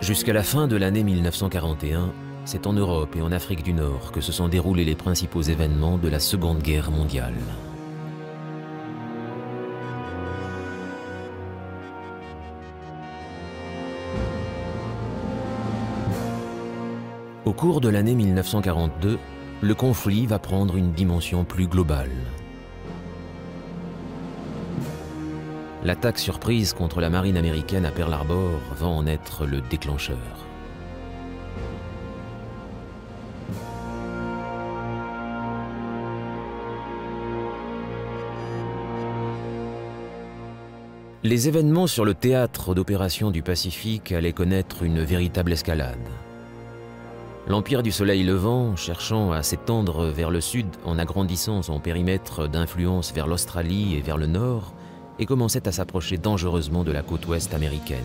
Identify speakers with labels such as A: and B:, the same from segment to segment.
A: Jusqu'à la fin de l'année 1941, c'est en Europe et en Afrique du Nord que se sont déroulés les principaux événements de la Seconde Guerre mondiale. Au cours de l'année 1942, le conflit va prendre une dimension plus globale. L'attaque surprise contre la marine américaine à Pearl Harbor va en être le déclencheur. Les événements sur le théâtre d'opérations du Pacifique allaient connaître une véritable escalade. L'Empire du Soleil Levant, cherchant à s'étendre vers le sud en agrandissant son périmètre d'influence vers l'Australie et vers le nord, et commençait à s'approcher dangereusement de la côte ouest américaine.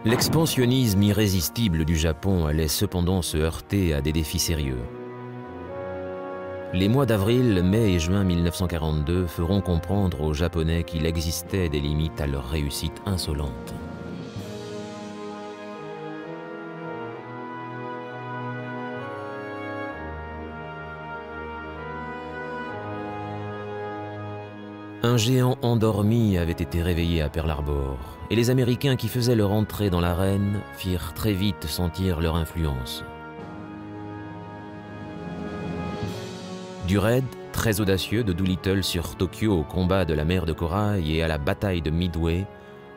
A: L'expansionnisme irrésistible du Japon allait cependant se heurter à des défis sérieux. Les mois d'avril, mai et juin 1942 feront comprendre aux Japonais qu'il existait des limites à leur réussite insolente. Un géant endormi avait été réveillé à Pearl Harbor, et les Américains qui faisaient leur entrée dans l'arène firent très vite sentir leur influence. Du raid très audacieux de Doolittle sur Tokyo au combat de la mer de Corail et à la bataille de Midway,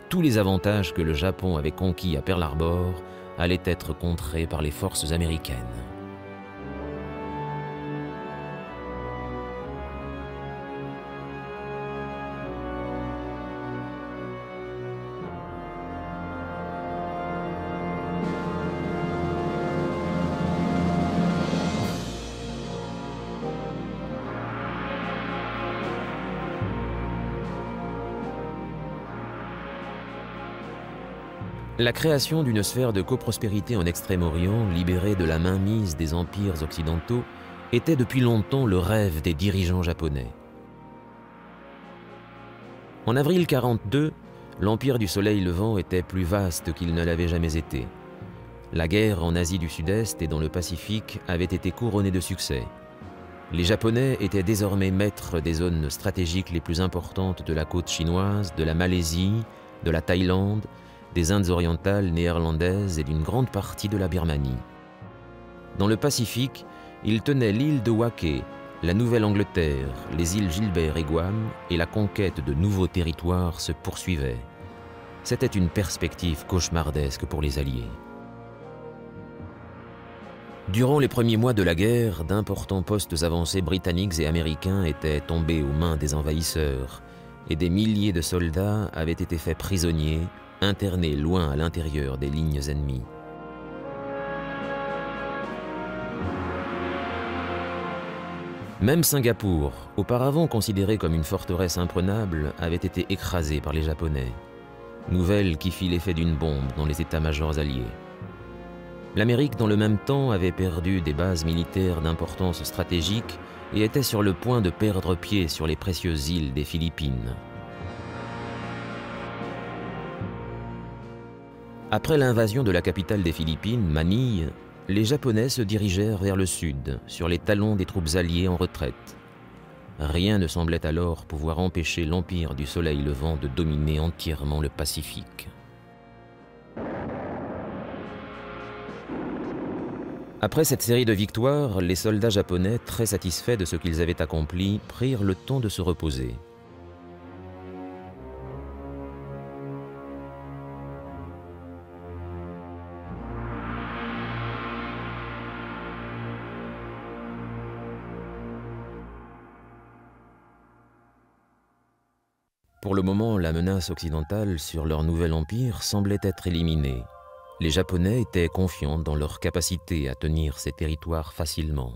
A: tous les avantages que le Japon avait conquis à Pearl Harbor allaient être contrés par les forces américaines. La création d'une sphère de coprospérité en Extrême-Orient, libérée de la mainmise des empires occidentaux, était depuis longtemps le rêve des dirigeants japonais. En avril 1942, l'Empire du Soleil Levant était plus vaste qu'il ne l'avait jamais été. La guerre en Asie du Sud-Est et dans le Pacifique avait été couronnée de succès. Les Japonais étaient désormais maîtres des zones stratégiques les plus importantes de la côte chinoise, de la Malaisie, de la Thaïlande, des Indes orientales néerlandaises et d'une grande partie de la Birmanie. Dans le Pacifique, ils tenaient l'île de Wake, la Nouvelle-Angleterre, les îles Gilbert et Guam, et la conquête de nouveaux territoires se poursuivait. C'était une perspective cauchemardesque pour les Alliés. Durant les premiers mois de la guerre, d'importants postes avancés britanniques et américains étaient tombés aux mains des envahisseurs, et des milliers de soldats avaient été faits prisonniers, internés loin à l'intérieur des lignes ennemies. Même Singapour, auparavant considérée comme une forteresse imprenable, avait été écrasée par les Japonais. Nouvelle qui fit l'effet d'une bombe dans les états-majors alliés. L'Amérique, dans le même temps, avait perdu des bases militaires d'importance stratégique et était sur le point de perdre pied sur les précieuses îles des Philippines. Après l'invasion de la capitale des Philippines, Manille, les Japonais se dirigèrent vers le sud, sur les talons des troupes alliées en retraite. Rien ne semblait alors pouvoir empêcher l'Empire du Soleil Levant de dominer entièrement le Pacifique. Après cette série de victoires, les soldats japonais, très satisfaits de ce qu'ils avaient accompli, prirent le temps de se reposer. Pour le moment, la menace occidentale sur leur nouvel empire semblait être éliminée. Les Japonais étaient confiants dans leur capacité à tenir ces territoires facilement.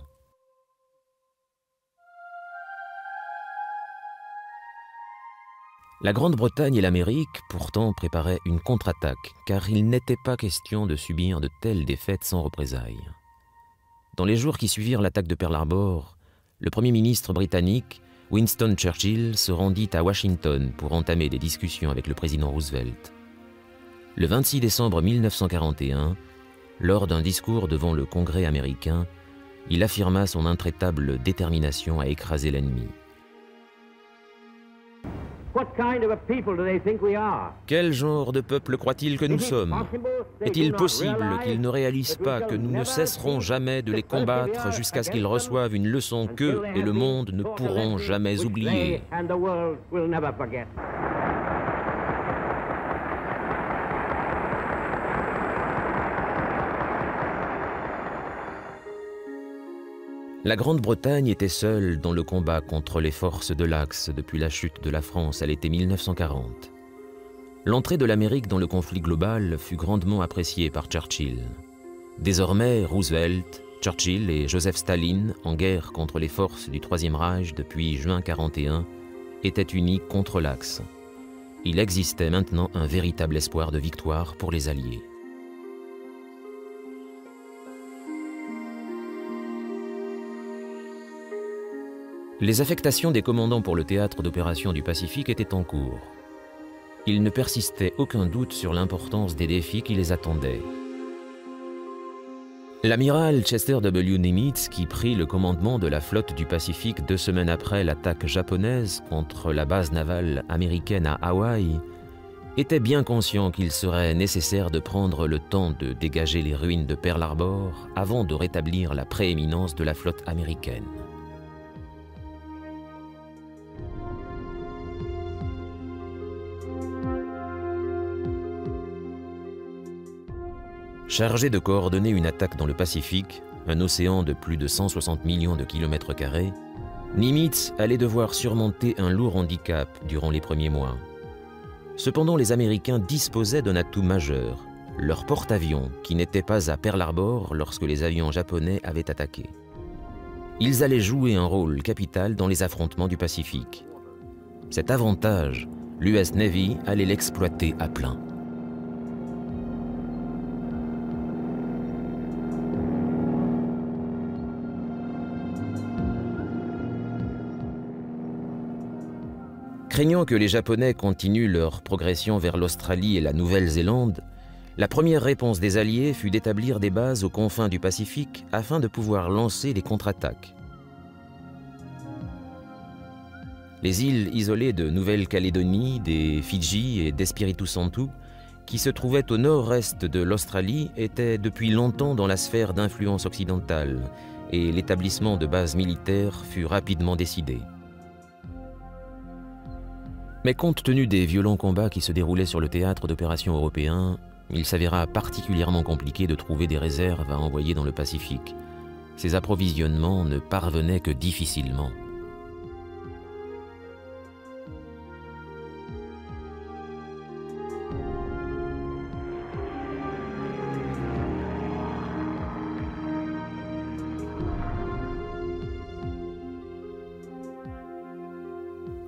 A: La Grande-Bretagne et l'Amérique, pourtant, préparaient une contre-attaque, car il n'était pas question de subir de telles défaites sans représailles. Dans les jours qui suivirent l'attaque de Pearl Harbor, le Premier ministre britannique, Winston Churchill se rendit à Washington pour entamer des discussions avec le président Roosevelt. Le 26 décembre 1941, lors d'un discours devant le Congrès américain, il affirma son intraitable détermination à écraser l'ennemi. Quel genre de peuple croit-il que nous sommes? Est-il possible qu'ils ne réalisent pas que nous ne cesserons jamais de les combattre jusqu'à ce qu'ils reçoivent une leçon qu'eux et le monde ne pourront jamais oublier? La Grande-Bretagne était seule dans le combat contre les forces de l'Axe depuis la chute de la France à l'été 1940. L'entrée de l'Amérique dans le conflit global fut grandement appréciée par Churchill. Désormais, Roosevelt, Churchill et Joseph Staline, en guerre contre les forces du Troisième Reich depuis juin 1941, étaient unis contre l'Axe. Il existait maintenant un véritable espoir de victoire pour les Alliés. Les affectations des commandants pour le théâtre d'opérations du Pacifique étaient en cours. Il ne persistait aucun doute sur l'importance des défis qui les attendaient. L'amiral Chester W. Nimitz, qui prit le commandement de la flotte du Pacifique 2 semaines après l'attaque japonaise contre la base navale américaine à Hawaï, était bien conscient qu'il serait nécessaire de prendre le temps de dégager les ruines de Pearl Harbor avant de rétablir la prééminence de la flotte américaine. Chargé de coordonner une attaque dans le Pacifique, un océan de plus de 160 millions de kilomètres carrés, Nimitz allait devoir surmonter un lourd handicap durant les premiers mois. Cependant, les Américains disposaient d'un atout majeur, leur porte-avions, qui n'était pas à Pearl Harbor lorsque les avions japonais avaient attaqué. Ils allaient jouer un rôle capital dans les affrontements du Pacifique. Cet avantage, l'US Navy allait l'exploiter à plein. Craignant que les Japonais continuent leur progression vers l'Australie et la Nouvelle-Zélande, la première réponse des Alliés fut d'établir des bases aux confins du Pacifique afin de pouvoir lancer des contre-attaques. Les îles isolées de Nouvelle-Calédonie, des Fidji et d'Espiritu Santo, qui se trouvaient au nord-est de l'Australie, étaient depuis longtemps dans la sphère d'influence occidentale, et l'établissement de bases militaires fut rapidement décidé. Mais compte tenu des violents combats qui se déroulaient sur le théâtre d'opérations européen, il s'avéra particulièrement compliqué de trouver des réserves à envoyer dans le Pacifique. Ces approvisionnements ne parvenaient que difficilement.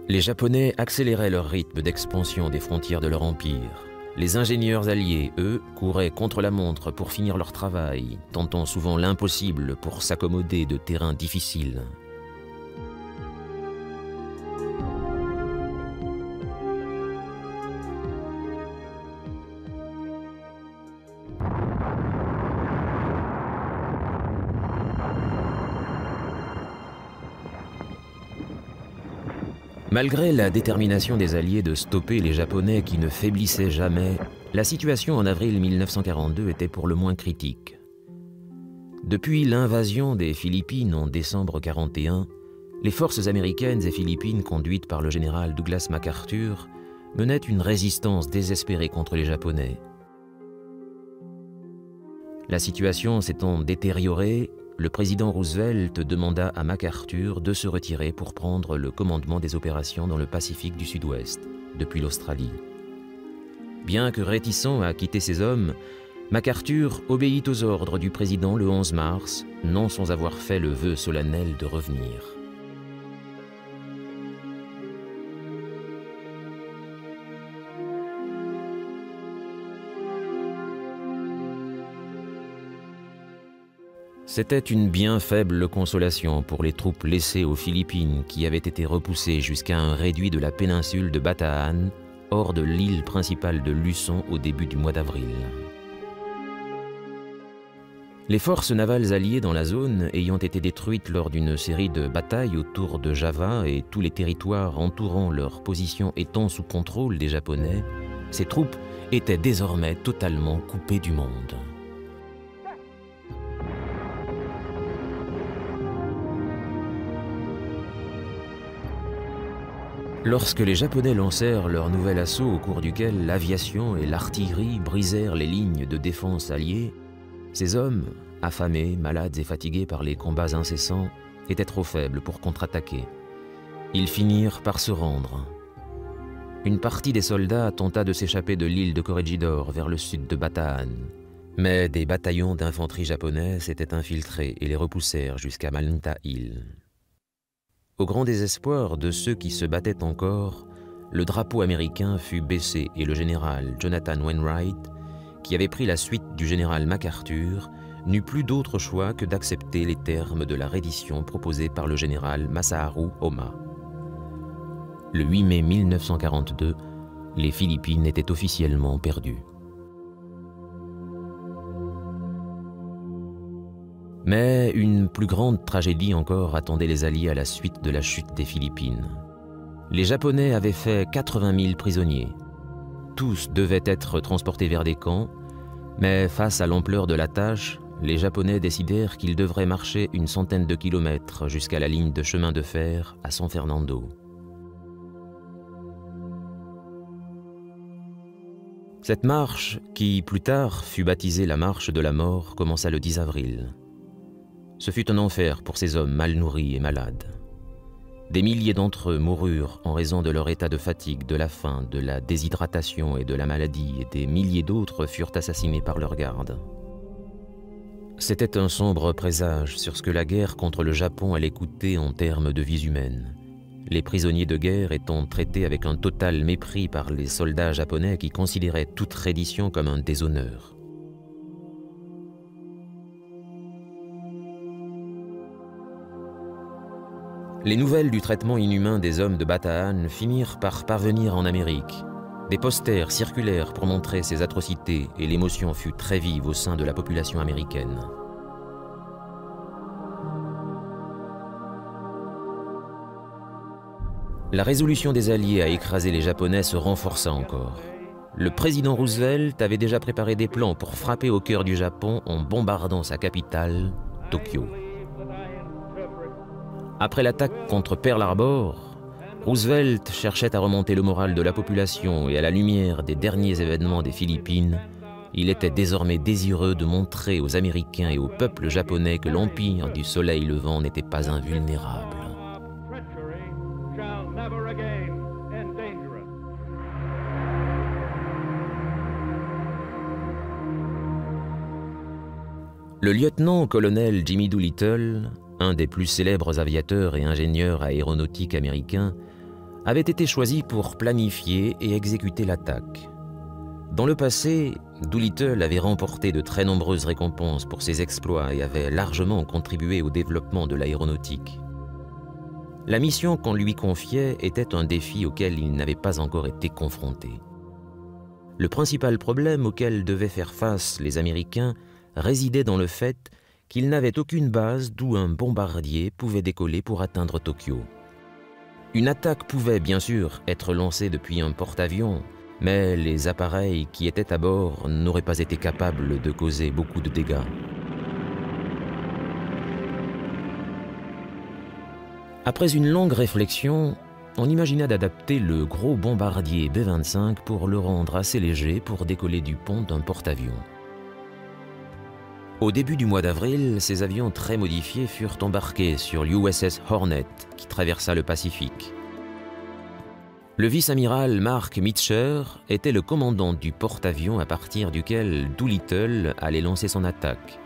A: Les Japonais accéléraient leur rythme d'expansion des frontières de leur empire. Les ingénieurs alliés, eux, couraient contre la montre pour finir leur travail, tentant souvent l'impossible pour s'accommoder de terrains difficiles. Malgré la détermination des Alliés de stopper les Japonais qui ne faiblissaient jamais, la situation en avril 1942 était pour le moins critique. Depuis l'invasion des Philippines en décembre 1941, les forces américaines et philippines conduites par le général Douglas MacArthur menaient une résistance désespérée contre les Japonais. La situation s'étant détériorée, le président Roosevelt demanda à MacArthur de se retirer pour prendre le commandement des opérations dans le Pacifique du Sud-Ouest, depuis l'Australie. Bien que réticent à quitter ses hommes, MacArthur obéit aux ordres du président le 11 mars, non sans avoir fait le vœu solennel de revenir. C'était une bien faible consolation pour les troupes laissées aux Philippines qui avaient été repoussées jusqu'à un réduit de la péninsule de Bataan, hors de l'île principale de Luçon au début du mois d'avril. Les forces navales alliées dans la zone ayant été détruites lors d'une série de batailles autour de Java et tous les territoires entourant leur position étant sous contrôle des Japonais, ces troupes étaient désormais totalement coupées du monde. Lorsque les Japonais lancèrent leur nouvel assaut au cours duquel l'aviation et l'artillerie brisèrent les lignes de défense alliées, ces hommes, affamés, malades et fatigués par les combats incessants, étaient trop faibles pour contre-attaquer. Ils finirent par se rendre. Une partie des soldats tenta de s'échapper de l'île de Corregidor vers le sud de Bataan, mais des bataillons d'infanterie japonais s'étaient infiltrés et les repoussèrent jusqu'à Malnta Hill. Au grand désespoir de ceux qui se battaient encore, le drapeau américain fut baissé et le général Jonathan Wainwright, qui avait pris la suite du général MacArthur, n'eut plus d'autre choix que d'accepter les termes de la reddition proposée par le général Masaharu Homma. Le 8 mai 1942, les Philippines étaient officiellement perdues. Mais une plus grande tragédie encore attendait les Alliés à la suite de la chute des Philippines. Les Japonais avaient fait 80 000 prisonniers. Tous devaient être transportés vers des camps, mais face à l'ampleur de la tâche, les Japonais décidèrent qu'ils devraient marcher une centaine de kilomètres jusqu'à la ligne de chemin de fer à San Fernando. Cette marche, qui plus tard fut baptisée la marche de la mort, commença le 10 avril. Ce fut un enfer pour ces hommes mal nourris et malades. Des milliers d'entre eux moururent en raison de leur état de fatigue, de la faim, de la déshydratation et de la maladie, et des milliers d'autres furent assassinés par leurs gardes. C'était un sombre présage sur ce que la guerre contre le Japon allait coûter en termes de vies humaines, les prisonniers de guerre étant traités avec un total mépris par les soldats japonais qui considéraient toute reddition comme un déshonneur. Les nouvelles du traitement inhumain des hommes de Bataan finirent par parvenir en Amérique. Des posters circulèrent pour montrer ces atrocités et l'émotion fut très vive au sein de la population américaine. La résolution des Alliés à écraser les Japonais se renforça encore. Le président Roosevelt avait déjà préparé des plans pour frapper au cœur du Japon en bombardant sa capitale, Tokyo. Après l'attaque contre Pearl Harbor, Roosevelt cherchait à remonter le moral de la population et à la lumière des derniers événements des Philippines, il était désormais désireux de montrer aux Américains et au peuple japonais que l'empire du soleil levant n'était pas invulnérable. Le lieutenant-colonel Jimmy Doolittle, un des plus célèbres aviateurs et ingénieurs aéronautiques américains, avait été choisi pour planifier et exécuter l'attaque. Dans le passé, Doolittle avait remporté de très nombreuses récompenses pour ses exploits et avait largement contribué au développement de l'aéronautique. La mission qu'on lui confiait était un défi auquel il n'avait pas encore été confronté. Le principal problème auquel devaient faire face les Américains résidait dans le fait qu'ils n'avaient aucune base d'où un bombardier pouvait décoller pour atteindre Tokyo. Une attaque pouvait bien sûr être lancée depuis un porte-avions, mais les appareils qui étaient à bord n'auraient pas été capables de causer beaucoup de dégâts. Après une longue réflexion, on imagina d'adapter le gros bombardier B-25 pour le rendre assez léger pour décoller du pont d'un porte-avions. Au début du mois d'avril, ces avions très modifiés furent embarqués sur l'USS Hornet qui traversa le Pacifique. Le vice-amiral Mark Mitscher était le commandant du porte-avions à partir duquel Doolittle allait lancer son attaque,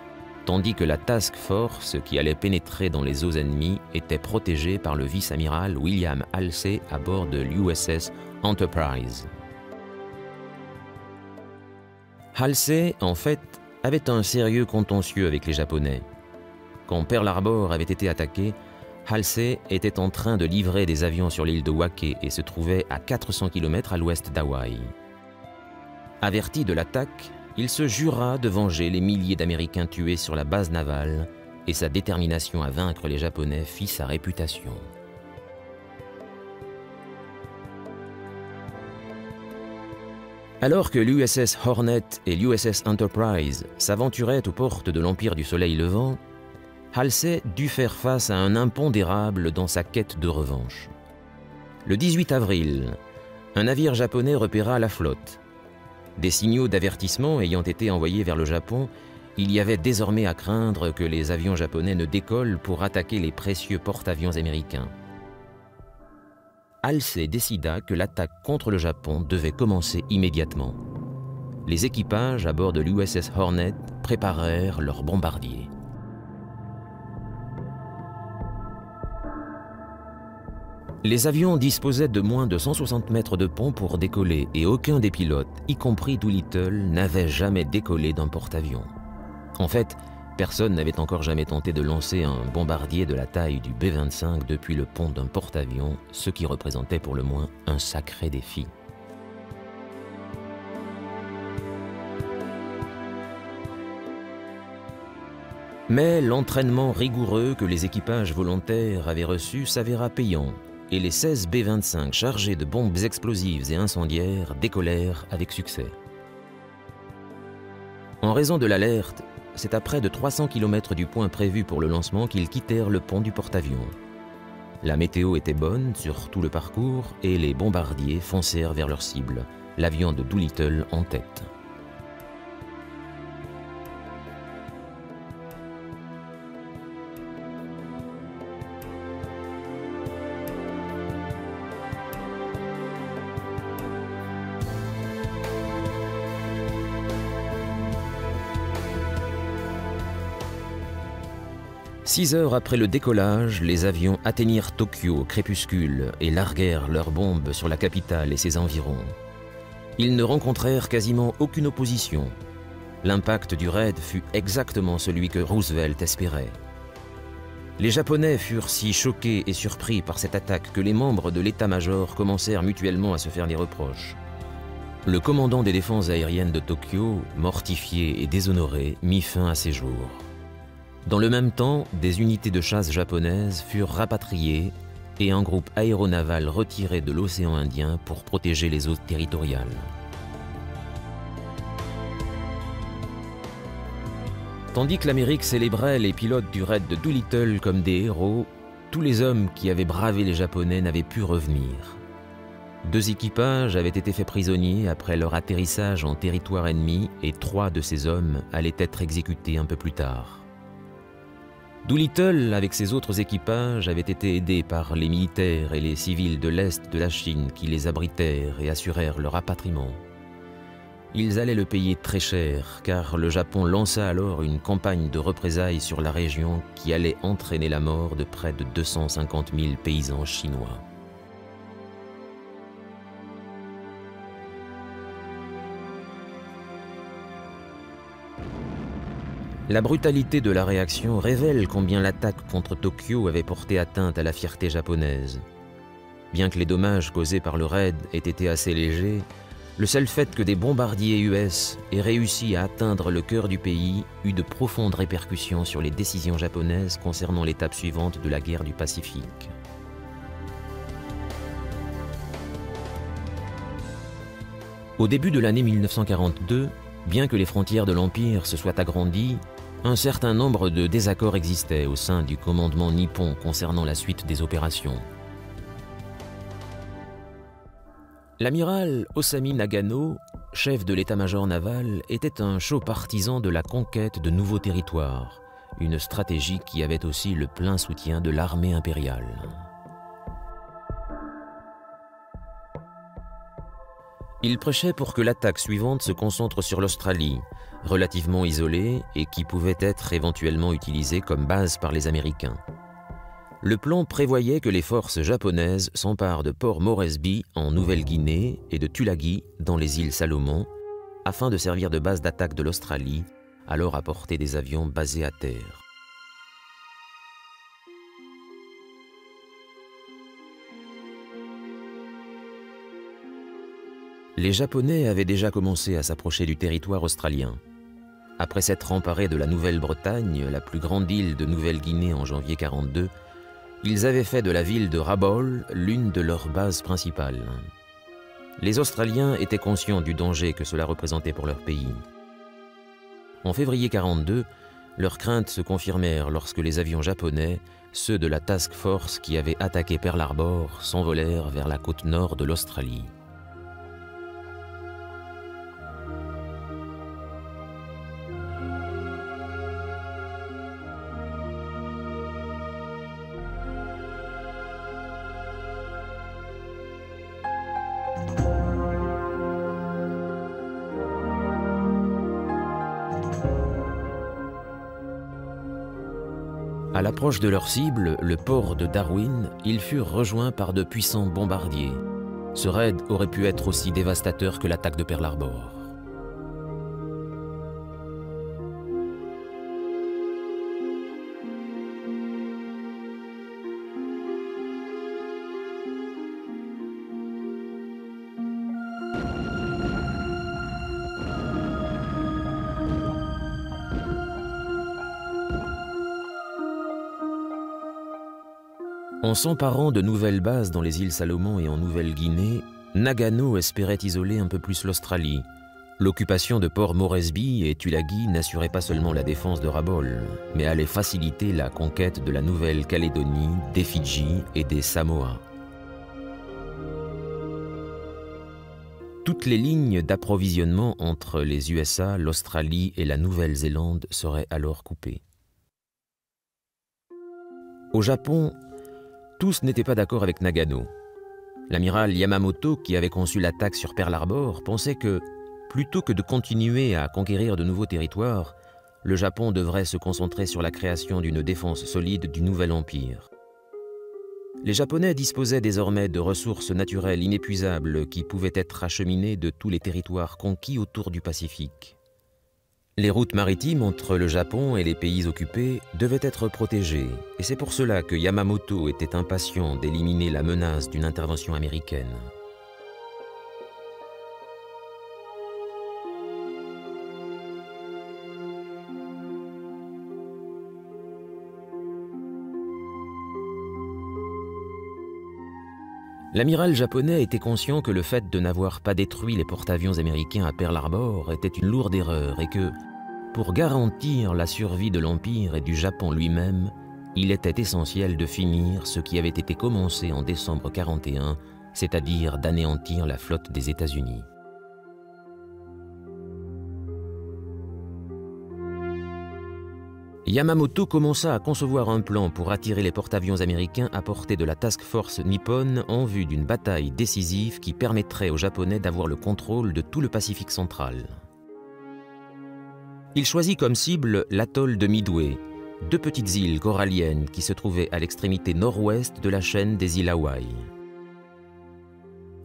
A: tandis que la Task Force qui allait pénétrer dans les eaux ennemies était protégée par le vice-amiral William Halsey à bord de l'USS Enterprise. Halsey, en fait, avait un sérieux contentieux avec les Japonais. quand Pearl Harbor avait été attaqué, Halsey était en train de livrer des avions sur l'île de Wake et se trouvait à 400 km à l'ouest d'Hawaï. Averti de l'attaque, il se jura de venger les milliers d'Américains tués sur la base navale et sa détermination à vaincre les Japonais fit sa réputation. Alors que l'USS Hornet et l'USS Enterprise s'aventuraient aux portes de l'Empire du Soleil Levant, Halsey dut faire face à un impondérable dans sa quête de revanche. Le 18 avril, un navire japonais repéra la flotte. Des signaux d'avertissement ayant été envoyés vers le Japon, il y avait désormais à craindre que les avions japonais ne décollent pour attaquer les précieux porte-avions américains. Halsey décida que l'attaque contre le Japon devait commencer immédiatement. Les équipages à bord de l'USS Hornet préparèrent leurs bombardiers. Les avions disposaient de moins de 160 mètres de pont pour décoller et aucun des pilotes, y compris Doolittle, n'avait jamais décollé d'un porte-avions. En fait, personne n'avait encore jamais tenté de lancer un bombardier de la taille du B-25 depuis le pont d'un porte-avions, ce qui représentait pour le moins un sacré défi. Mais l'entraînement rigoureux que les équipages volontaires avaient reçu s'avéra payant, et les 16 B-25 chargés de bombes explosives et incendiaires décollèrent avec succès. En raison de l'alerte, c'est à près de 300 km du point prévu pour le lancement qu'ils quittèrent le pont du porte-avions. La météo était bonne sur tout le parcours et les bombardiers foncèrent vers leur cible, l'avion de Doolittle en tête. Six heures après le décollage, les avions atteignirent Tokyo au crépuscule et larguèrent leurs bombes sur la capitale et ses environs. Ils ne rencontrèrent quasiment aucune opposition. L'impact du raid fut exactement celui que Roosevelt espérait. Les Japonais furent si choqués et surpris par cette attaque que les membres de l'état-major commencèrent mutuellement à se faire des reproches. Le commandant des défenses aériennes de Tokyo, mortifié et déshonoré, mit fin à ses jours. Dans le même temps, des unités de chasse japonaises furent rapatriées et un groupe aéronaval retiré de l'océan Indien pour protéger les eaux territoriales. Tandis que l'Amérique célébrait les pilotes du raid de Doolittle comme des héros, tous les hommes qui avaient bravé les Japonais n'avaient pu revenir. 2 équipages avaient été faits prisonniers après leur atterrissage en territoire ennemi et 3 de ces hommes allaient être exécutés un peu plus tard. Doolittle, avec ses autres équipages, avait été aidé par les militaires et les civils de l'Est de la Chine qui les abritèrent et assurèrent leur rapatriement. Ils allaient le payer très cher, car le Japon lança alors une campagne de représailles sur la région qui allait entraîner la mort de près de 250 000 paysans chinois. La brutalité de la réaction révèle combien l'attaque contre Tokyo avait porté atteinte à la fierté japonaise. Bien que les dommages causés par le raid aient été assez légers, le seul fait que des bombardiers US aient réussi à atteindre le cœur du pays eut de profondes répercussions sur les décisions japonaises concernant l'étape suivante de la guerre du Pacifique. Au début de l'année 1942, bien que les frontières de l'Empire se soient agrandies, un certain nombre de désaccords existaient au sein du commandement nippon concernant la suite des opérations. L'amiral Osami Nagano, chef de l'état-major naval, était un chaud partisan de la conquête de nouveaux territoires, une stratégie qui avait aussi le plein soutien de l'armée impériale. Il prêchait pour que l'attaque suivante se concentre sur l'Australie, relativement isolée et qui pouvait être éventuellement utilisée comme base par les Américains. Le plan prévoyait que les forces japonaises s'emparent de Port Moresby en Nouvelle-Guinée et de Tulagi dans les îles Salomon, afin de servir de base d'attaque de l'Australie, alors à portée des avions basés à terre. Les Japonais avaient déjà commencé à s'approcher du territoire australien. Après s'être emparés de la Nouvelle-Bretagne, la plus grande île de Nouvelle-Guinée en janvier 1942, ils avaient fait de la ville de Rabaul l'une de leurs bases principales. Les Australiens étaient conscients du danger que cela représentait pour leur pays. En février 1942, leurs craintes se confirmèrent lorsque les avions japonais, ceux de la Task Force qui avaient attaqué Pearl Harbor, s'envolèrent vers la côte nord de l'Australie. À l'approche de leur cible, le port de Darwin, ils furent rejoints par de puissants bombardiers. Ce raid aurait pu être aussi dévastateur que l'attaque de Pearl Harbor. En s'emparant de nouvelles bases dans les îles Salomon et en Nouvelle-Guinée, Nagano espérait isoler un peu plus l'Australie. L'occupation de Port Moresby et Tulagi n'assurait pas seulement la défense de Rabaul, mais allait faciliter la conquête de la Nouvelle-Calédonie, des Fidji et des Samoa. Toutes les lignes d'approvisionnement entre les USA, l'Australie et la Nouvelle-Zélande seraient alors coupées. Au Japon, tous n'étaient pas d'accord avec Nagano. L'amiral Yamamoto, qui avait conçu l'attaque sur Pearl Harbor, pensait que, plutôt que de continuer à conquérir de nouveaux territoires, le Japon devrait se concentrer sur la création d'une défense solide du nouvel empire. Les Japonais disposaient désormais de ressources naturelles inépuisables qui pouvaient être acheminées de tous les territoires conquis autour du Pacifique. Les routes maritimes entre le Japon et les pays occupés devaient être protégées, et c'est pour cela que Yamamoto était impatient d'éliminer la menace d'une intervention américaine. L'amiral japonais était conscient que le fait de n'avoir pas détruit les porte-avions américains à Pearl Harbor était une lourde erreur et que, pour garantir la survie de l'Empire et du Japon lui-même, il était essentiel de finir ce qui avait été commencé en décembre 1941, c'est-à-dire d'anéantir la flotte des États-Unis. Yamamoto commença à concevoir un plan pour attirer les porte-avions américains à portée de la Task Force nippone en vue d'une bataille décisive qui permettrait aux Japonais d'avoir le contrôle de tout le Pacifique central. Il choisit comme cible l'atoll de Midway, deux petites îles coralliennes qui se trouvaient à l'extrémité nord-ouest de la chaîne des îles Hawaï.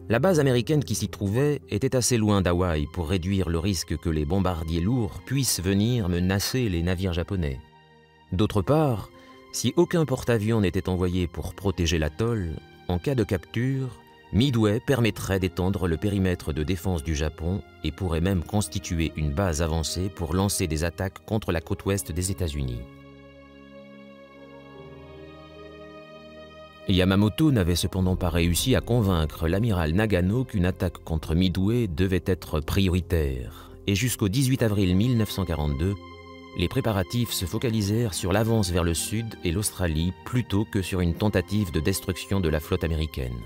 A: La base américaine qui s'y trouvait était assez loin d'Hawaï pour réduire le risque que les bombardiers lourds puissent venir menacer les navires japonais. D'autre part, si aucun porte-avions n'était envoyé pour protéger l'atoll, en cas de capture, Midway permettrait d'étendre le périmètre de défense du Japon et pourrait même constituer une base avancée pour lancer des attaques contre la côte ouest des États-Unis. Yamamoto n'avait cependant pas réussi à convaincre l'amiral Nagano qu'une attaque contre Midway devait être prioritaire, et jusqu'au 18 avril 1942, les préparatifs se focalisèrent sur l'avance vers le sud et l'Australie plutôt que sur une tentative de destruction de la flotte américaine.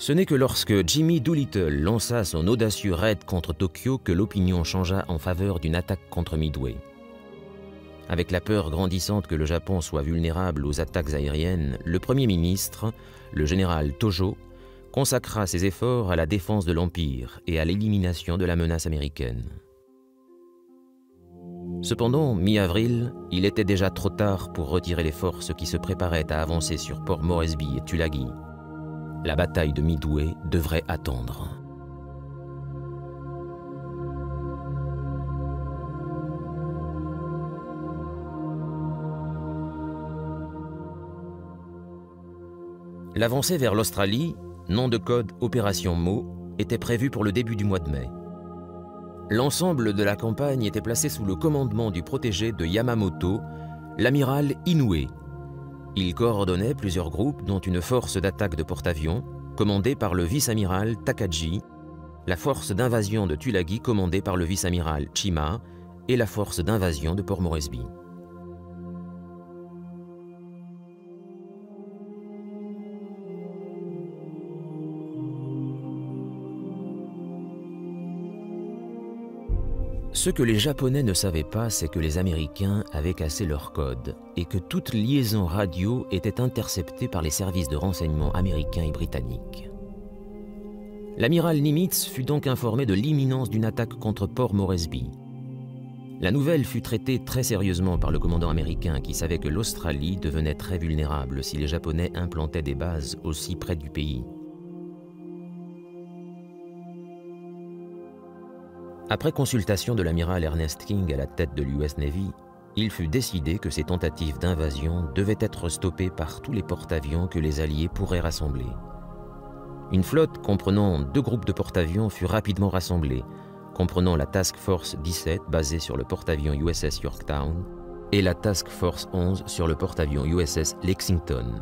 A: Ce n'est que lorsque Jimmy Doolittle lança son audacieux raid contre Tokyo que l'opinion changea en faveur d'une attaque contre Midway. Avec la peur grandissante que le Japon soit vulnérable aux attaques aériennes, le Premier ministre, le général Tojo, consacra ses efforts à la défense de l'Empire et à l'élimination de la menace américaine. Cependant, mi-avril, il était déjà trop tard pour retirer les forces qui se préparaient à avancer sur Port Moresby et Tulagi. La bataille de Midway devrait attendre. L'avancée vers l'Australie, nom de code Opération Mo, était prévue pour le début du mois de mai. L'ensemble de la campagne était placé sous le commandement du protégé de Yamamoto, l'amiral Inoue. Il coordonnait plusieurs groupes, dont une force d'attaque de porte-avions, commandée par le vice-amiral Takagi, la force d'invasion de Tulagi commandée par le vice-amiral Chima et la force d'invasion de Port Moresby. Ce que les Japonais ne savaient pas, c'est que les Américains avaient cassé leur code et que toute liaison radio était interceptée par les services de renseignement américains et britanniques. L'amiral Nimitz fut donc informé de l'imminence d'une attaque contre Port Moresby. La nouvelle fut traitée très sérieusement par le commandant américain qui savait que l'Australie devenait très vulnérable si les Japonais implantaient des bases aussi près du pays. Après consultation de l'amiral Ernest King à la tête de l'US Navy, il fut décidé que ces tentatives d'invasion devaient être stoppées par tous les porte-avions que les Alliés pourraient rassembler. Une flotte comprenant 2 groupes de porte-avions fut rapidement rassemblée, comprenant la Task Force 17 basée sur le porte-avions USS Yorktown et la Task Force 11 sur le porte-avions USS Lexington.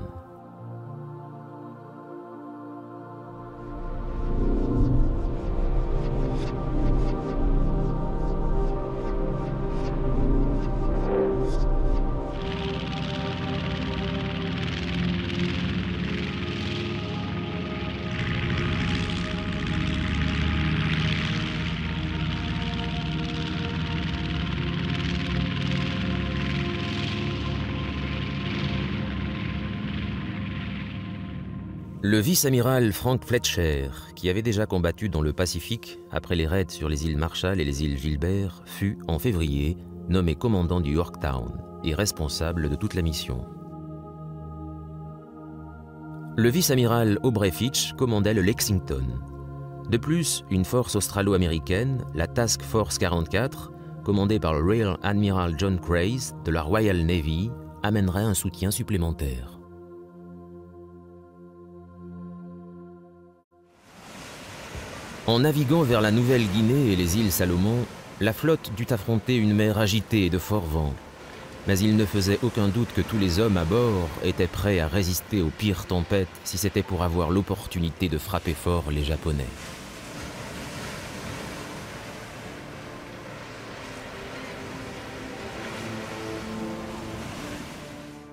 A: Le vice-amiral Frank Fletcher, qui avait déjà combattu dans le Pacifique après les raids sur les îles Marshall et les îles Gilbert, fut, en février, nommé commandant du Yorktown et responsable de toute la mission. Le vice-amiral Aubrey Fitch commandait le Lexington. De plus, une force australo-américaine, la Task Force 44, commandée par le Rear Admiral John Craze de la Royal Navy, amènerait un soutien supplémentaire. En naviguant vers la Nouvelle-Guinée et les îles Salomon, la flotte dut affronter une mer agitée et de forts vents. Mais il ne faisait aucun doute que tous les hommes à bord étaient prêts à résister aux pires tempêtes si c'était pour avoir l'opportunité de frapper fort les Japonais.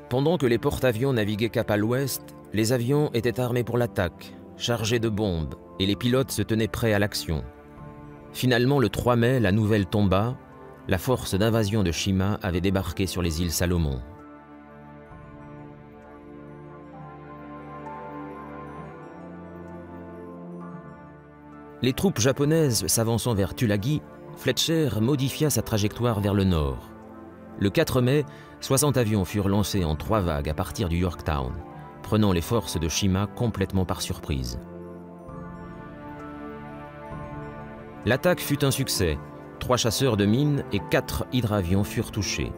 A: Pendant que les porte-avions naviguaient cap à l'ouest, les avions étaient armés pour l'attaque, chargés de bombes, et les pilotes se tenaient prêts à l'action. Finalement, le 3 mai, la nouvelle tomba, la force d'invasion de Shima avait débarqué sur les îles Salomon. Les troupes japonaises s'avançant vers Tulagi, Fletcher modifia sa trajectoire vers le nord. Le 4 mai, 60 avions furent lancés en 3 vagues à partir du Yorktown, prenant les forces de Shima complètement par surprise. L'attaque fut un succès. 3 chasseurs de mines et 4 hydravions furent touchés.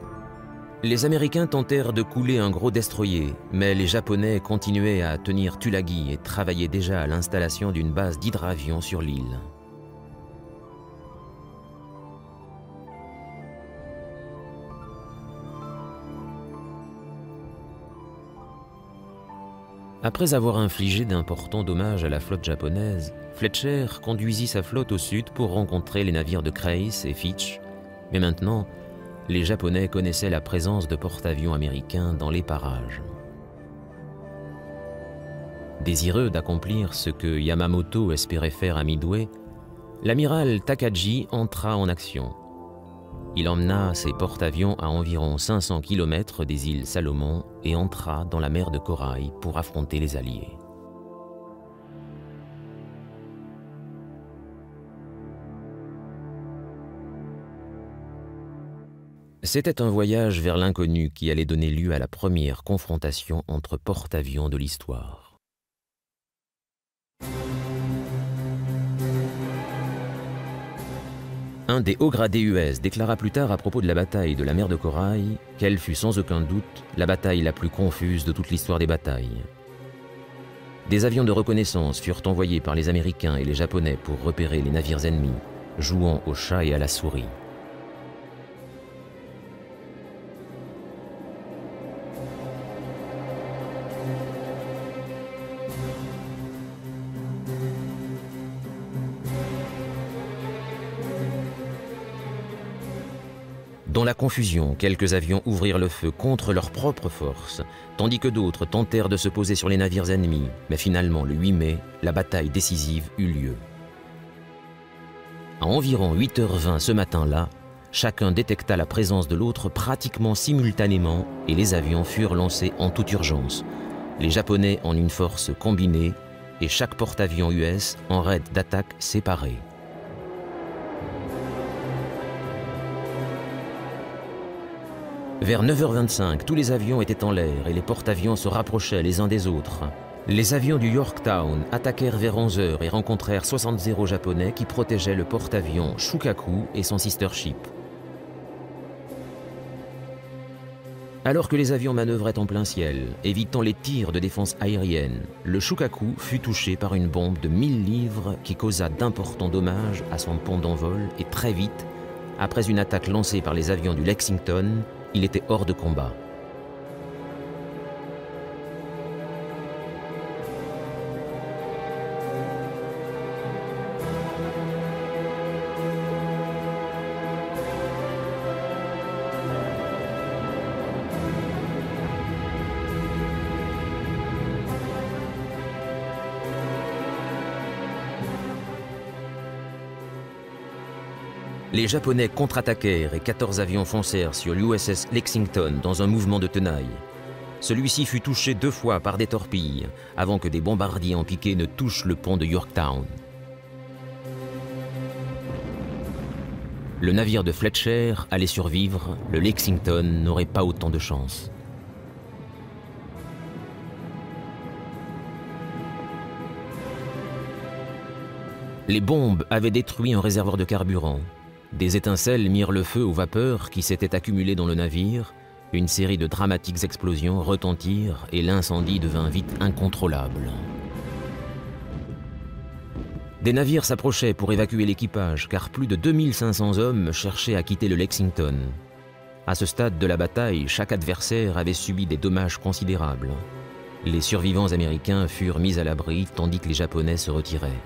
A: Les Américains tentèrent de couler un gros destroyer, mais les Japonais continuaient à tenir Tulagi et travaillaient déjà à l'installation d'une base d'hydravions sur l'île. Après avoir infligé d'importants dommages à la flotte japonaise, Fletcher conduisit sa flotte au sud pour rencontrer les navires de Craze et Fitch, mais maintenant, les Japonais connaissaient la présence de porte-avions américains dans les parages. Désireux d'accomplir ce que Yamamoto espérait faire à Midway, l'amiral Takagi entra en action. Il emmena ses porte-avions à environ 500 km des îles Salomon et entra dans la mer de Corail pour affronter les Alliés. C'était un voyage vers l'inconnu qui allait donner lieu à la première confrontation entre porte-avions de l'histoire. Un des hauts gradés US déclara plus tard à propos de la bataille de la mer de Corail qu'elle fut sans aucun doute la bataille la plus confuse de toute l'histoire des batailles. Des avions de reconnaissance furent envoyés par les Américains et les Japonais pour repérer les navires ennemis, jouant au chat et à la souris. Dans la confusion, quelques avions ouvrirent le feu contre leurs propres forces, tandis que d'autres tentèrent de se poser sur les navires ennemis. Mais finalement, le 8 mai, la bataille décisive eut lieu. À environ 8h20 ce matin-là, chacun détecta la présence de l'autre pratiquement simultanément et les avions furent lancés en toute urgence. Les Japonais en une force combinée et chaque porte-avions US en raid d'attaque séparés. Vers 9h25, tous les avions étaient en l'air et les porte-avions se rapprochaient les uns des autres. Les avions du Yorktown attaquèrent vers 11h et rencontrèrent 60 japonais qui protégeaient le porte-avions Shukaku et son sister ship. Alors que les avions manœuvraient en plein ciel, évitant les tirs de défense aérienne, le Shukaku fut touché par une bombe de 1000 livres qui causa d'importants dommages à son pont d'envol et très vite, après une attaque lancée par les avions du Lexington, il était hors de combat. Les Japonais contre-attaquèrent et 14 avions foncèrent sur l'USS Lexington dans un mouvement de tenaille. Celui-ci fut touché 2 fois par des torpilles avant que des bombardiers en piqué ne touchent le pont de Yorktown. Le navire de Fletcher allait survivre, le Lexington n'aurait pas autant de chance. Les bombes avaient détruit un réservoir de carburant. Des étincelles mirent le feu aux vapeurs qui s'étaient accumulées dans le navire, une série de dramatiques explosions retentirent et l'incendie devint vite incontrôlable. Des navires s'approchaient pour évacuer l'équipage car plus de 2500 hommes cherchaient à quitter le Lexington. À ce stade de la bataille, chaque adversaire avait subi des dommages considérables. Les survivants américains furent mis à l'abri tandis que les Japonais se retiraient.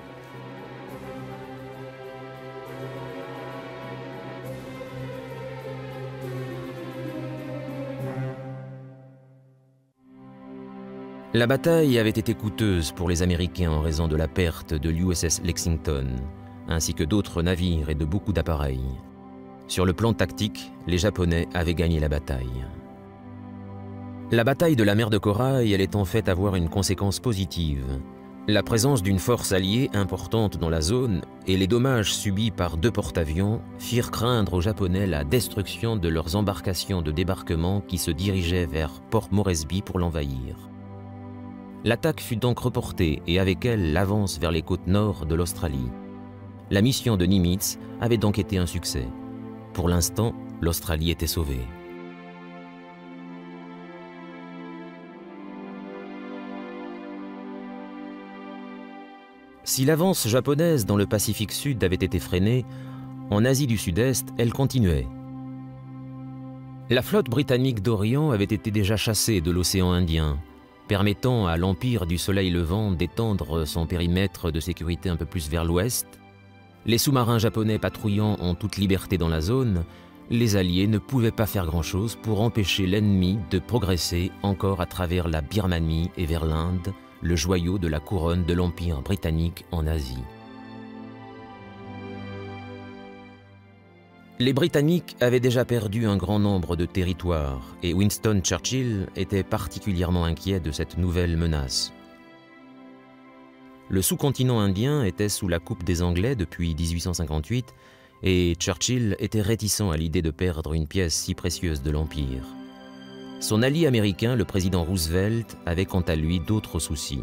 A: La bataille avait été coûteuse pour les Américains en raison de la perte de l'USS Lexington, ainsi que d'autres navires et de beaucoup d'appareils. Sur le plan tactique, les Japonais avaient gagné la bataille. La bataille de la mer de Corail allait en fait avoir une conséquence positive. La présence d'une force alliée importante dans la zone et les dommages subis par 2 porte-avions firent craindre aux Japonais la destruction de leurs embarcations de débarquement qui se dirigeaient vers Port Moresby pour l'envahir. L'attaque fut donc reportée et avec elle l'avance vers les côtes nord de l'Australie. La mission de Nimitz avait donc été un succès. Pour l'instant, l'Australie était sauvée. Si l'avance japonaise dans le Pacifique Sud avait été freinée, en Asie du Sud-Est, elle continuait. La flotte britannique d'Orient avait été déjà chassée de l'océan Indien, permettant à l'Empire du Soleil Levant d'étendre son périmètre de sécurité un peu plus vers l'ouest. Les sous-marins japonais patrouillant en toute liberté dans la zone, les Alliés ne pouvaient pas faire grand-chose pour empêcher l'ennemi de progresser encore à travers la Birmanie et vers l'Inde, le joyau de la couronne de l'Empire britannique en Asie. Les Britanniques avaient déjà perdu un grand nombre de territoires et Winston Churchill était particulièrement inquiet de cette nouvelle menace. Le sous-continent indien était sous la coupe des Anglais depuis 1858 et Churchill était réticent à l'idée de perdre une pièce si précieuse de l'Empire. Son allié américain, le président Roosevelt, avait quant à lui d'autres soucis.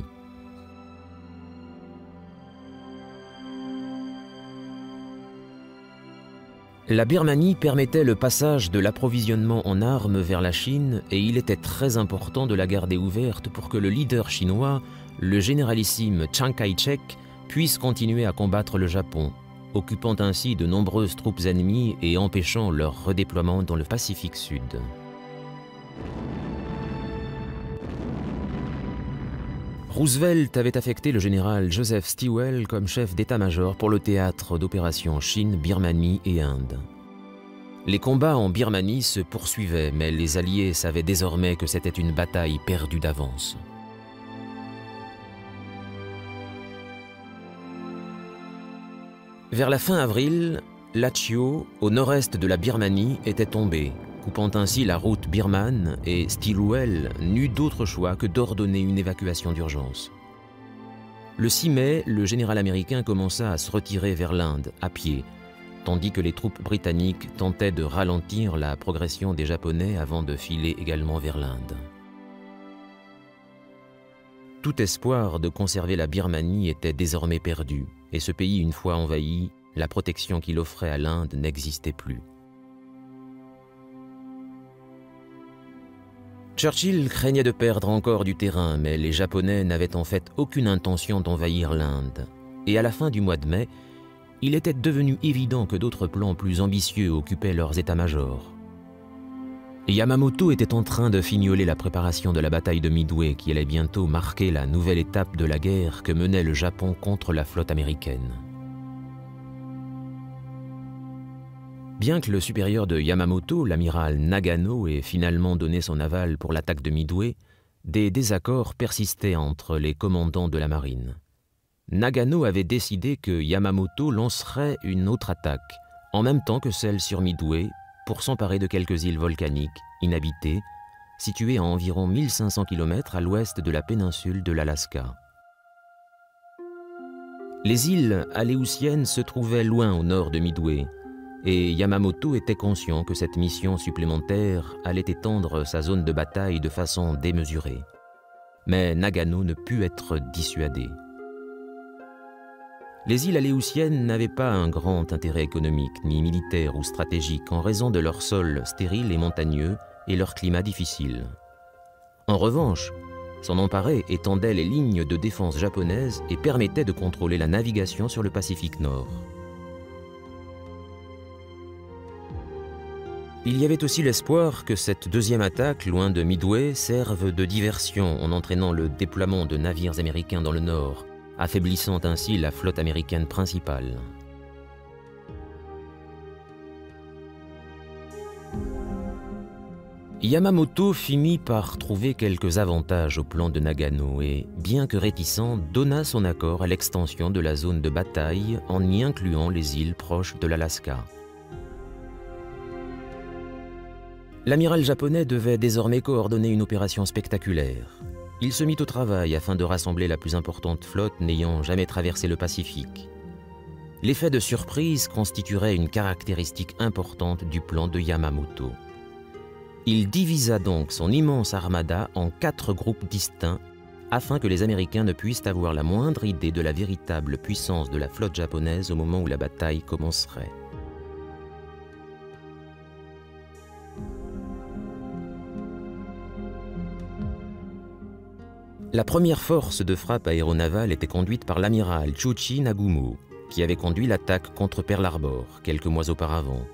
A: La Birmanie permettait le passage de l'approvisionnement en armes vers la Chine et il était très important de la garder ouverte pour que le leader chinois le généralissime Chiang Kai-shek puisse continuer à combattre le Japon, occupant ainsi de nombreuses troupes ennemies et empêchant leur redéploiement dans le Pacifique Sud. Roosevelt avait affecté le général Joseph Stilwell comme chef d'état-major pour le théâtre d'opérations Chine, Birmanie et Inde. Les combats en Birmanie se poursuivaient, mais les Alliés savaient désormais que c'était une bataille perdue d'avance. Vers la fin avril, Lachio, au nord-est de la Birmanie, était tombé, coupant ainsi la route birmane, et Stilwell n'eut d'autre choix que d'ordonner une évacuation d'urgence. Le 6 mai, le général américain commença à se retirer vers l'Inde, à pied, tandis que les troupes britanniques tentaient de ralentir la progression des Japonais avant de filer également vers l'Inde. Tout espoir de conserver la Birmanie était désormais perdu, et ce pays, une fois envahi, la protection qu'il offrait à l'Inde n'existait plus. Churchill craignait de perdre encore du terrain, mais les Japonais n'avaient en fait aucune intention d'envahir l'Inde. Et à la fin du mois de mai, il était devenu évident que d'autres plans plus ambitieux occupaient leurs états-majors. Yamamoto était en train de fignoler la préparation de la bataille de Midway qui allait bientôt marquer la nouvelle étape de la guerre que menait le Japon contre la flotte américaine. Bien que le supérieur de Yamamoto, l'amiral Nagano, ait finalement donné son aval pour l'attaque de Midway, des désaccords persistaient entre les commandants de la marine. Nagano avait décidé que Yamamoto lancerait une autre attaque, en même temps que celle sur Midway, pour s'emparer de quelques îles volcaniques, inhabitées, situées à environ 1500 km à l'ouest de la péninsule de l'Alaska. Les îles aléoutiennes se trouvaient loin au nord de Midway, et Yamamoto était conscient que cette mission supplémentaire allait étendre sa zone de bataille de façon démesurée. Mais Nagano ne put être dissuadé. Les îles aléoutiennes n'avaient pas un grand intérêt économique, ni militaire ou stratégique en raison de leur sol stérile et montagneux et leur climat difficile. En revanche, s'en emparer étendait les lignes de défense japonaises et permettait de contrôler la navigation sur le Pacifique Nord. Il y avait aussi l'espoir que cette deuxième attaque, loin de Midway, serve de diversion en entraînant le déploiement de navires américains dans le nord, affaiblissant ainsi la flotte américaine principale. Yamamoto finit par trouver quelques avantages au plan de Nagano et, bien que réticent, donna son accord à l'extension de la zone de bataille en y incluant les îles proches de l'Alaska. L'amiral japonais devait désormais coordonner une opération spectaculaire. Il se mit au travail afin de rassembler la plus importante flotte n'ayant jamais traversé le Pacifique. L'effet de surprise constituerait une caractéristique importante du plan de Yamamoto. Il divisa donc son immense armada en 4 groupes distincts afin que les Américains ne puissent avoir la moindre idée de la véritable puissance de la flotte japonaise au moment où la bataille commencerait. La première force de frappe aéronavale était conduite par l'amiral Chuchi Nagumo, qui avait conduit l'attaque contre Pearl Harbor quelques mois auparavant,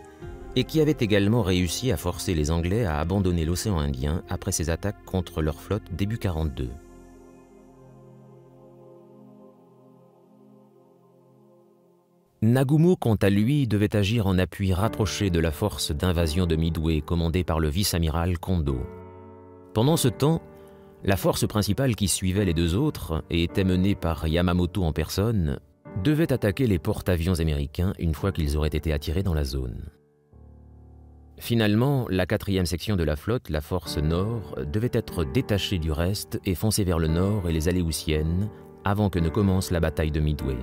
A: et qui avait également réussi à forcer les Anglais à abandonner l'océan Indien après ses attaques contre leur flotte début 1942. Nagumo, quant à lui, devait agir en appui rapproché de la force d'invasion de Midway commandée par le vice-amiral Kondo. Pendant ce temps, la force principale qui suivait les deux autres, et était menée par Yamamoto en personne, devait attaquer les porte-avions américains une fois qu'ils auraient été attirés dans la zone. Finalement, la 4e section de la flotte, la force Nord, devait être détachée du reste et foncer vers le nord et les Aléoutiennes avant que ne commence la bataille de Midway.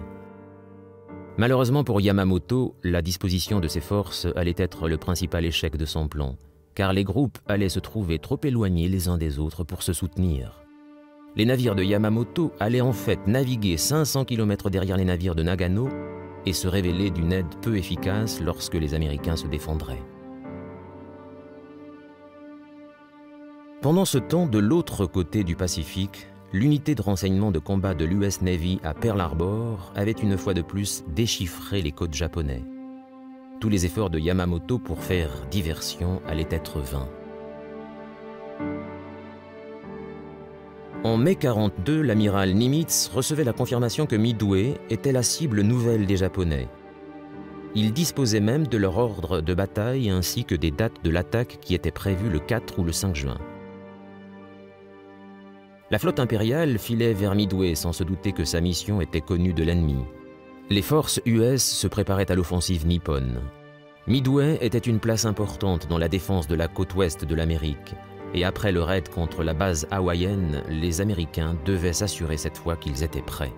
A: Malheureusement pour Yamamoto, la disposition de ses forces allait être le principal échec de son plan, car les groupes allaient se trouver trop éloignés les uns des autres pour se soutenir. Les navires de Yamamoto allaient en fait naviguer 500 km derrière les navires de Nagano et se révéler d'une aide peu efficace lorsque les Américains se défendraient. Pendant ce temps, de l'autre côté du Pacifique, l'unité de renseignement de combat de l'US Navy à Pearl Harbor avait une fois de plus déchiffré les codes japonais. Tous les efforts de Yamamoto pour faire diversion allaient être vains. En mai 1942, l'amiral Nimitz recevait la confirmation que Midway était la cible nouvelle des Japonais. Il disposait même de leur ordre de bataille ainsi que des dates de l'attaque qui étaient prévues le 4 ou le 5 juin. La flotte impériale filait vers Midway sans se douter que sa mission était connue de l'ennemi. Les forces US se préparaient à l'offensive nippone. Midway était une place importante dans la défense de la côte ouest de l'Amérique, et après le raid contre la base hawaïenne, les Américains devaient s'assurer cette fois qu'ils étaient prêts.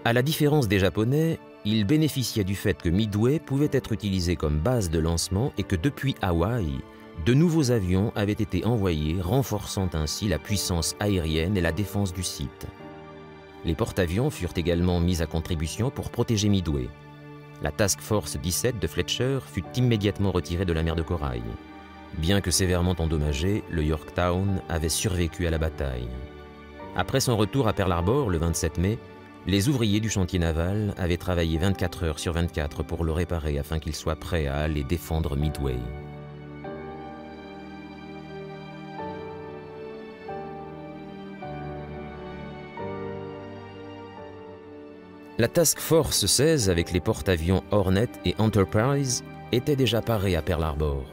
A: À la différence des Japonais, ils bénéficiaient du fait que Midway pouvait être utilisé comme base de lancement et que depuis Hawaï, de nouveaux avions avaient été envoyés, renforçant ainsi la puissance aérienne et la défense du site. Les porte-avions furent également mis à contribution pour protéger Midway. La Task Force 17 de Fletcher fut immédiatement retirée de la mer de Corail. Bien que sévèrement endommagé, le Yorktown avait survécu à la bataille. Après son retour à Pearl Harbor le 27 mai, les ouvriers du chantier naval avaient travaillé 24 heures sur 24 pour le réparer afin qu'il soit prêt à aller défendre Midway. La Task Force 16 avec les porte-avions Hornet et Enterprise était déjà parée à Pearl Harbor.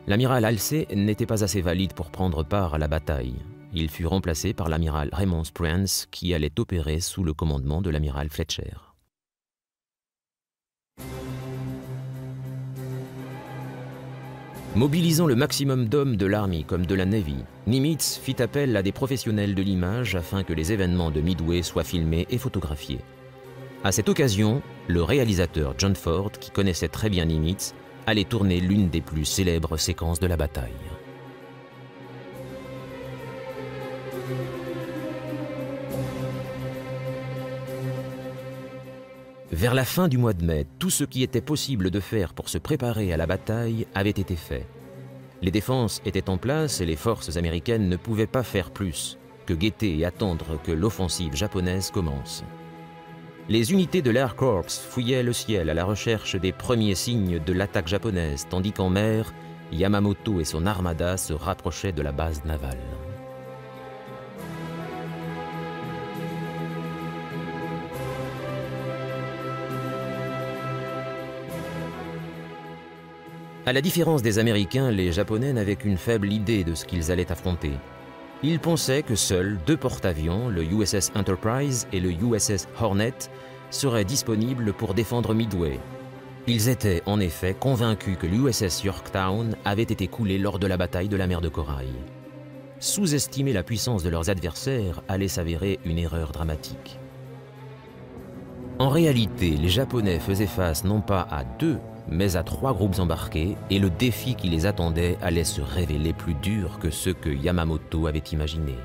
A: L'amiral Halsey n'était pas assez valide pour prendre part à la bataille. Il fut remplacé par l'amiral Raymond Sprance qui allait opérer sous le commandement de l'amiral Fletcher. Mobilisant le maximum d'hommes de l'Army comme de la Navy, Nimitz fit appel à des professionnels de l'image afin que les événements de Midway soient filmés et photographiés. À cette occasion, le réalisateur John Ford, qui connaissait très bien Nimitz, allait tourner l'une des plus célèbres séquences de la bataille. Vers la fin du mois de mai, tout ce qui était possible de faire pour se préparer à la bataille avait été fait. Les défenses étaient en place et les forces américaines ne pouvaient pas faire plus que guetter et attendre que l'offensive japonaise commence. Les unités de l'Air Corps fouillaient le ciel à la recherche des premiers signes de l'attaque japonaise, tandis qu'en mer, Yamamoto et son armada se rapprochaient de la base navale. À la différence des Américains, les Japonais n'avaient qu'une faible idée de ce qu'ils allaient affronter. Ils pensaient que seuls 2 porte-avions, le USS Enterprise et le USS Hornet, seraient disponibles pour défendre Midway. Ils étaient en effet convaincus que l'USS Yorktown avait été coulé lors de la bataille de la mer de Corail. Sous-estimer la puissance de leurs adversaires allait s'avérer une erreur dramatique. En réalité, les Japonais faisaient face non pas à 2, mais à 3 groupes embarqués, et le défi qui les attendait allait se révéler plus dur que ceux que Yamamoto avait imaginés.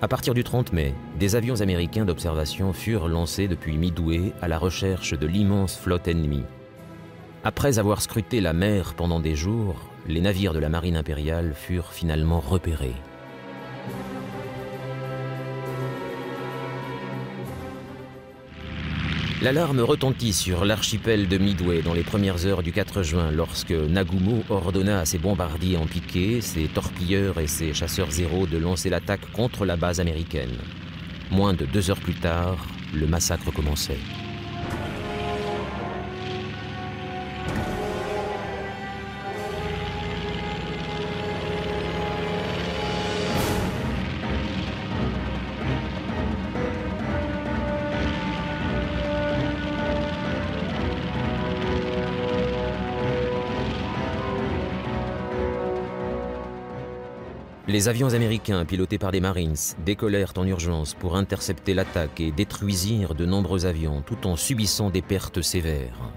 A: À partir du 30 mai, des avions américains d'observation furent lancés depuis Midway à la recherche de l'immense flotte ennemie. Après avoir scruté la mer pendant des jours, les navires de la marine impériale furent finalement repérés. L'alarme retentit sur l'archipel de Midway dans les premières heures du 4 juin lorsque Nagumo ordonna à ses bombardiers en piqué, ses torpilleurs et ses chasseurs zéro de lancer l'attaque contre la base américaine. Moins de 2 heures plus tard, le massacre commençait. Les avions américains, pilotés par des Marines, décollèrent en urgence pour intercepter l'attaque et détruisirent de nombreux avions, tout en subissant des pertes sévères.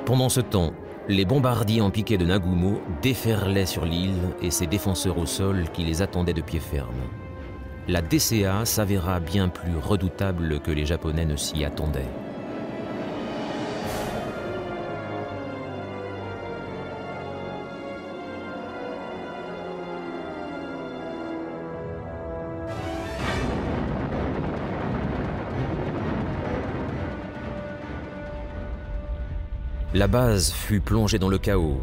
A: Pendant ce temps, les bombardiers en piqué de Nagumo déferlaient sur l'île et ses défenseurs au sol qui les attendaient de pied ferme. La DCA s'avéra bien plus redoutable que les Japonais ne s'y attendaient. La base fut plongée dans le chaos.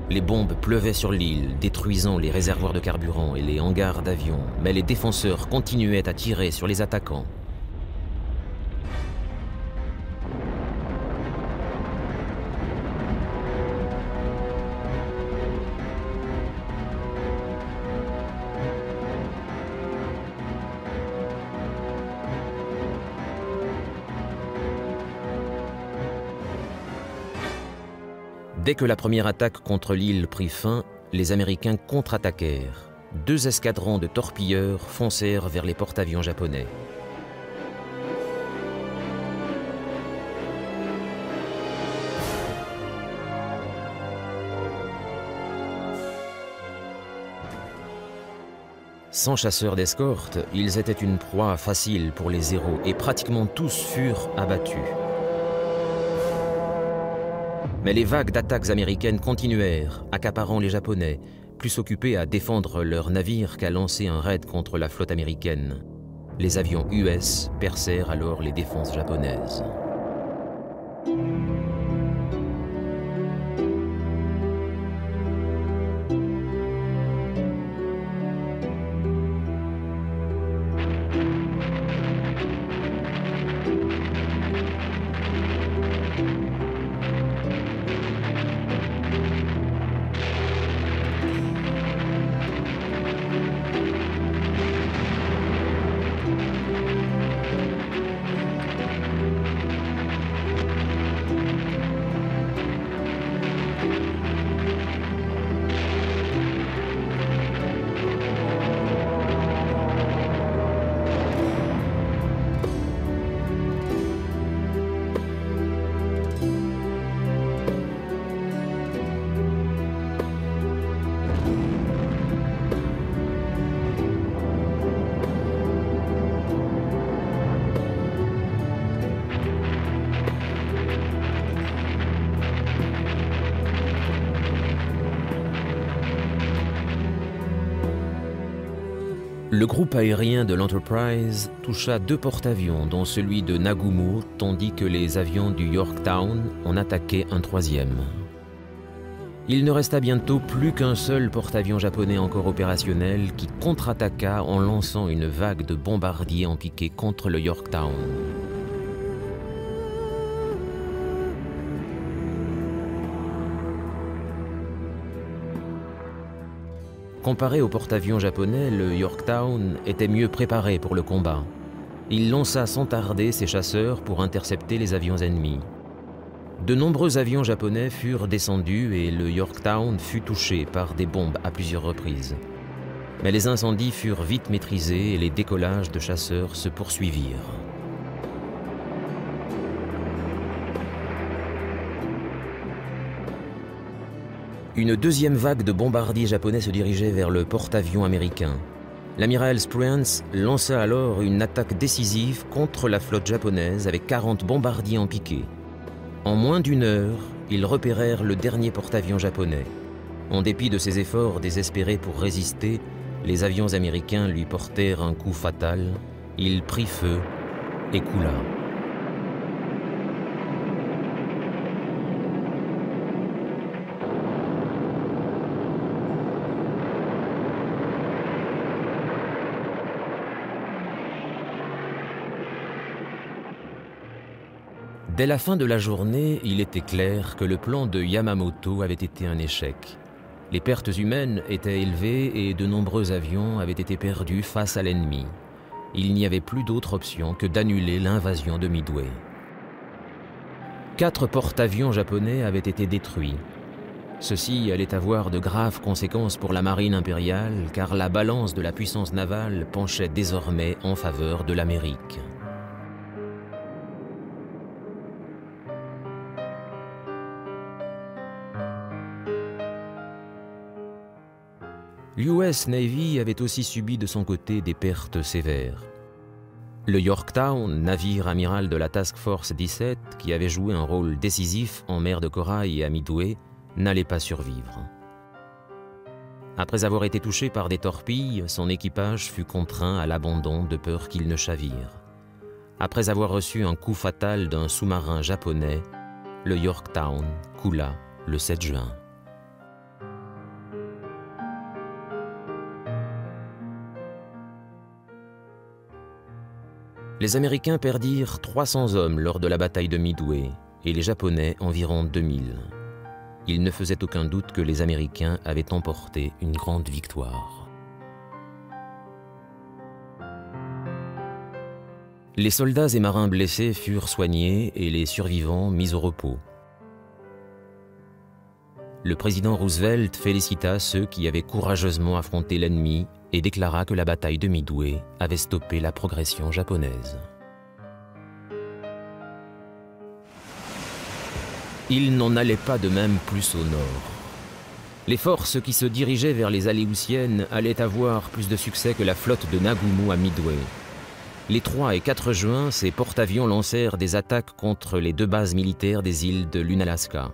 A: Les bombes pleuvaient sur l'île, détruisant les réservoirs de carburant et les hangars d'avions, mais les défenseurs continuaient à tirer sur les attaquants. Dès que la première attaque contre l'île prit fin, les Américains contre-attaquèrent. 2 escadrons de torpilleurs foncèrent vers les porte-avions japonais. Sans chasseurs d'escorte, ils étaient une proie facile pour les Zéros et pratiquement tous furent abattus. Mais les vagues d'attaques américaines continuèrent, accaparant les Japonais, plus occupés à défendre leurs navires qu'à lancer un raid contre la flotte américaine. Les avions US percèrent alors les défenses japonaises. Le groupe aérien de l'Enterprise toucha 2 porte-avions, dont celui de Nagumo, tandis que les avions du Yorktown en attaquaient un 3e. Il ne resta bientôt plus qu'un seul porte-avions japonais encore opérationnel qui contre-attaqua en lançant une vague de bombardiers en piqué contre le Yorktown. Comparé au porte-avions japonais, le Yorktown était mieux préparé pour le combat. Il lança sans tarder ses chasseurs pour intercepter les avions ennemis. De nombreux avions japonais furent descendus et le Yorktown fut touché par des bombes à plusieurs reprises. Mais les incendies furent vite maîtrisés et les décollages de chasseurs se poursuivirent. Une 2e vague de bombardiers japonais se dirigeait vers le porte-avions américain. L'amiral Spruance lança alors une attaque décisive contre la flotte japonaise avec 40 bombardiers en piqué. En moins d'1 heure, ils repérèrent le dernier porte-avions japonais. En dépit de ses efforts désespérés pour résister, les avions américains lui portèrent un coup fatal. Il prit feu et coula. Dès la fin de la journée, il était clair que le plan de Yamamoto avait été un échec. Les pertes humaines étaient élevées et de nombreux avions avaient été perdus face à l'ennemi. Il n'y avait plus d'autre option que d'annuler l'invasion de Midway. 4 porte-avions japonais avaient été détruits. Ceci allait avoir de graves conséquences pour la marine impériale, car la balance de la puissance navale penchait désormais en faveur de l'Amérique. L'US Navy avait aussi subi de son côté des pertes sévères. Le Yorktown, navire amiral de la Task Force 17, qui avait joué un rôle décisif en mer de Corail et à Midway, n'allait pas survivre. Après avoir été touché par des torpilles, son équipage fut contraint à l'abandon de peur qu'il ne chavire. Après avoir reçu un coup fatal d'un sous-marin japonais, le Yorktown coula le 7 juin. Les Américains perdirent 300 hommes lors de la bataille de Midway et les Japonais environ 2000. Il ne faisait aucun doute que les Américains avaient emporté une grande victoire. Les soldats et marins blessés furent soignés et les survivants mis au repos. Le président Roosevelt félicita ceux qui avaient courageusement affronté l'ennemi et déclara que la bataille de Midway avait stoppé la progression japonaise. Il n'en allait pas de même plus au nord. Les forces qui se dirigeaient vers les Aléoutiennes allaient avoir plus de succès que la flotte de Nagumo à Midway. Les 3 et 4 juin, ces porte-avions lancèrent des attaques contre les 2 bases militaires des îles de l'Unalaska.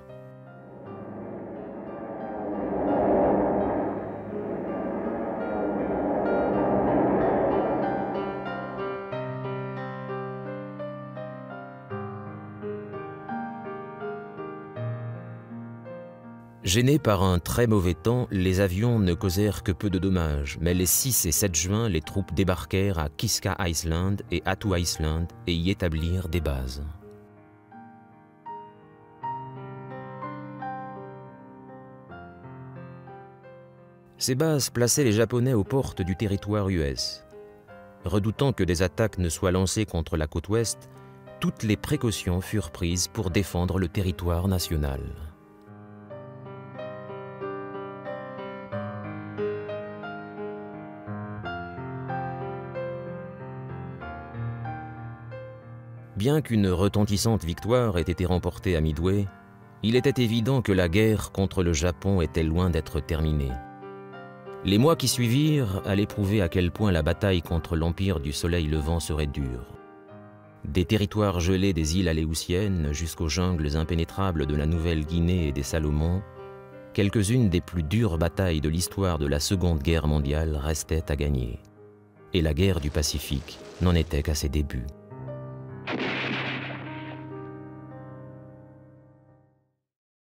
A: Gênés par un très mauvais temps, les avions ne causèrent que peu de dommages, mais les 6 et 7 juin, les troupes débarquèrent à Kiska Island et Attu Island et y établirent des bases. Ces bases plaçaient les Japonais aux portes du territoire US. Redoutant que des attaques ne soient lancées contre la côte ouest, toutes les précautions furent prises pour défendre le territoire national. Bien qu'une retentissante victoire ait été remportée à Midway, il était évident que la guerre contre le Japon était loin d'être terminée. Les mois qui suivirent allaient prouver à quel point la bataille contre l'Empire du Soleil Levant serait dure. Des territoires gelés des îles Aléoutiennes jusqu'aux jungles impénétrables de la Nouvelle-Guinée et des Salomon, quelques-unes des plus dures batailles de l'histoire de la Seconde Guerre mondiale restaient à gagner. Et la guerre du Pacifique n'en était qu'à ses débuts.